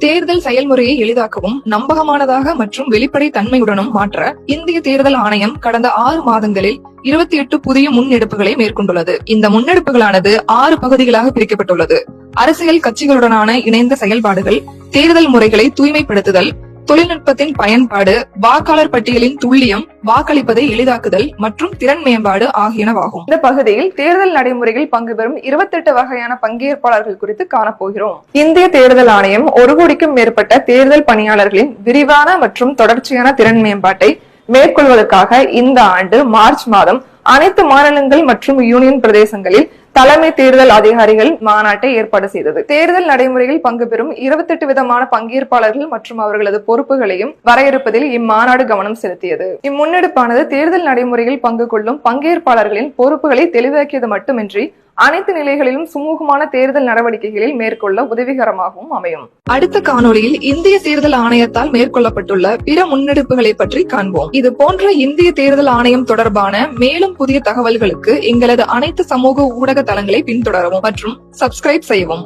தேர்தல் செயல்முறையை எளிதாக்கவும் நம்பகமானதாக மற்றும் வெளிப்படை தன்மையுடனும் மாற்ற இந்திய தேர்தல் ஆணையம் கடந்த 6 மாதங்களில் 28 புதிய முன்னெடுப்புகளை மேற்கொண்டுள்ளது. இந்த முன்னெடுப்புகளானது 6 பகுதிகளாக பிரிக்கப்பட்டுள்ளது. அரசியல் கட்சிகளுடனான இணைந்த செயல்பாடுகள், தேர்தல் முறைகளை தூய்மைப்படுத்துதல், தொழில்நுட்பத்தின் பயன்பாடு, வாக்காளர் பட்டியலின் துல்லியம், வாக்களிப்பதை எளிதாக்குதல் மற்றும் திறன் மேம்பாடு ஆகியனவாகும். இந்த பகுதியில் தேர்தல் நடைமுறையில் பங்கு பெறும் 28 வகையான பங்கேற்பாளர்கள் குறித்து காணப்போகிறோம். இந்திய தேர்தல் ஆணையம் 1 கோடிக்கும் மேற்பட்ட தேர்தல் பணியாளர்களின் விரிவான மற்றும் தொடர்ச்சியான திறன் மேம்பாட்டை மேற்கொள்வதற்காக இந்த ஆண்டு மார்ச் மாதம் அனைத்து மாநிலங்கள் மற்றும் யூனியன் பிரதேசங்களில் தலைமை தேர்தல் அதிகாரிகள் மாநாட்டை ஏற்பாடு செய்தது. தேர்தல் நடைமுறையில் பங்கு பெறும் 28 விதமான பங்கேற்பாளர்கள் மற்றும் அவர்களது பொறுப்புகளையும் வரையறுப்பதில் இம்மாநாடு கவனம் செலுத்தியது. இம்முன்னெடுப்பானது தேர்தல் நடைமுறையில் பங்கு கொள்ளும் பங்கேற்பாளர்களின் பொறுப்புகளை தெளிவாக்கியது மட்டுமின்றி அனைத்து நிலைகளிலும் சுமூகமான தேர்தல் நடவடிக்கைகளில் மேற்கொள்ள உதவிகரமாகவும் அமையும். அடுத்த காணொளியில் இந்திய தேர்தல் ஆணையத்தால் மேற்கொள்ளப்பட்டுள்ள பிற முன்னெடுப்புகளை பற்றி காண்போம். இது போன்ற இந்திய தேர்தல் ஆணையம் தொடர்பான மேலும் புதிய தகவல்களுக்கு எங்களது அனைத்து சமூக ஊடக தளங்களை பின்தொடரவும் மற்றும் சப்ஸ்கிரைப் செய்யவும்.